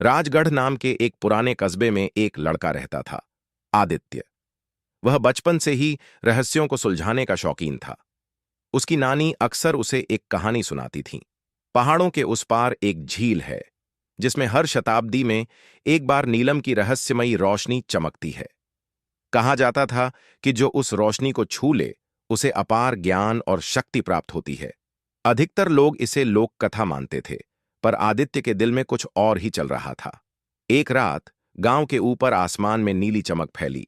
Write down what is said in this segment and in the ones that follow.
राजगढ़ नाम के एक पुराने कस्बे में एक लड़का रहता था, आदित्य। वह बचपन से ही रहस्यों को सुलझाने का शौकीन था। उसकी नानी अक्सर उसे एक कहानी सुनाती थीं। पहाड़ों के उस पार एक झील है, जिसमें हर शताब्दी में एक बार नीलम की रहस्यमयी रोशनी चमकती है। कहा जाता था कि जो उस रोशनी को छू ले, उसे अपार ज्ञान और शक्ति प्राप्त होती है। अधिकतर लोग इसे लोक कथा मानते थे, पर आदित्य के दिल में कुछ और ही चल रहा था। एक रात गांव के ऊपर आसमान में नीली चमक फैली।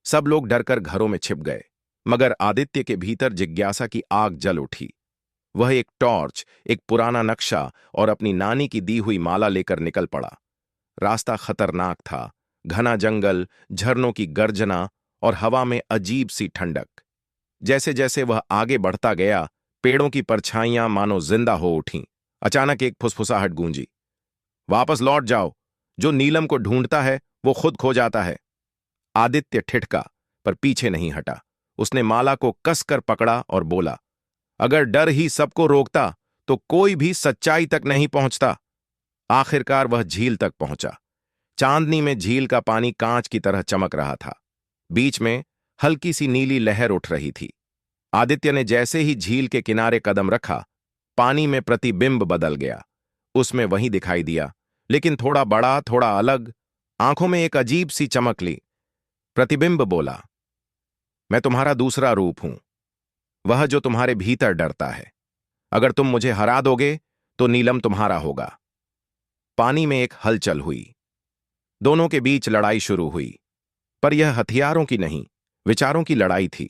सब लोग डरकर घरों में छिप गए, मगर आदित्य के भीतर जिज्ञासा की आग जल उठी। वह एक टॉर्च, एक पुराना नक्शा और अपनी नानी की दी हुई माला लेकर निकल पड़ा। रास्ता खतरनाक था, घना जंगल, झरनों की गर्जना और हवा में अजीब सी ठंडक। जैसे जैसे वह आगे बढ़ता गया, पेड़ों की परछाइयां मानो जिंदा हो उठीं। अचानक एक फुसफुसाहट गूंजी, वापस लौट जाओ, जो नीलम को ढूंढता है वो खुद खो जाता है। आदित्य ठिठका, पर पीछे नहीं हटा। उसने माला को कसकर पकड़ा और बोला, अगर डर ही सबको रोकता तो कोई भी सच्चाई तक नहीं पहुंचता। आखिरकार वह झील तक पहुंचा। चांदनी में झील का पानी कांच की तरह चमक रहा था। बीच में हल्की सी नीली लहर उठ रही थी। आदित्य ने जैसे ही झील के किनारे कदम रखा, पानी में प्रतिबिंब बदल गया। उसमें वही दिखाई दिया, लेकिन थोड़ा बड़ा, थोड़ा अलग। आंखों में एक अजीब सी चमक ली। प्रतिबिंब बोला, मैं तुम्हारा दूसरा रूप हूं, वह जो तुम्हारे भीतर डरता है। अगर तुम मुझे हरा दोगे तो नीलम तुम्हारा होगा। पानी में एक हलचल हुई। दोनों के बीच लड़ाई शुरू हुई, पर यह हथियारों की नहीं, विचारों की लड़ाई थी।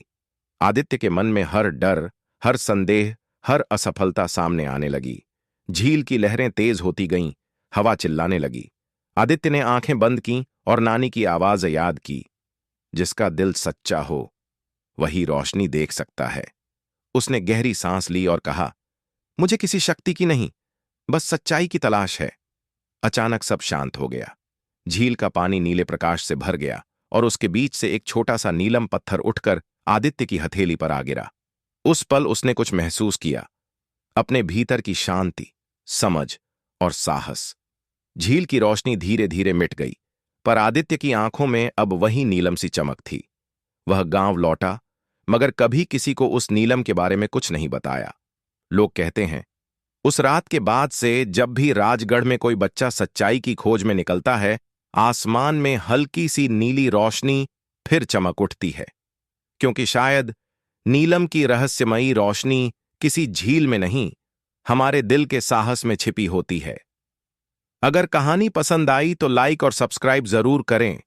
आदित्य के मन में हर डर, हर संदेह, हर असफलता सामने आने लगी। झील की लहरें तेज होती गईं, हवा चिल्लाने लगी। आदित्य ने आंखें बंद कीं और नानी की आवाज याद की, जिसका दिल सच्चा हो वही रोशनी देख सकता है। उसने गहरी सांस ली और कहा, मुझे किसी शक्ति की नहीं, बस सच्चाई की तलाश है। अचानक सब शांत हो गया। झील का पानी नीले प्रकाश से भर गया और उसके बीच से एक छोटा सा नीलम पत्थर उठकर आदित्य की हथेली पर आ गिरा। उस पल उसने कुछ महसूस किया, अपने भीतर की शांति, समझ और साहस। झील की रोशनी धीरे धीरे मिट गई, पर आदित्य की आंखों में अब वही नीलम सी चमक थी। वह गांव लौटा, मगर कभी किसी को उस नीलम के बारे में कुछ नहीं बताया। लोग कहते हैं, उस रात के बाद से जब भी राजगढ़ में कोई बच्चा सच्चाई की खोज में निकलता है, आसमान में हल्की सी नीली रोशनी फिर चमक उठती है। क्योंकि शायद नीलम की रहस्यमयी रोशनी किसी झील में नहीं, हमारे दिल के साहस में छिपी होती है। अगर कहानी पसंद आई तो लाइक और सब्सक्राइब जरूर करें।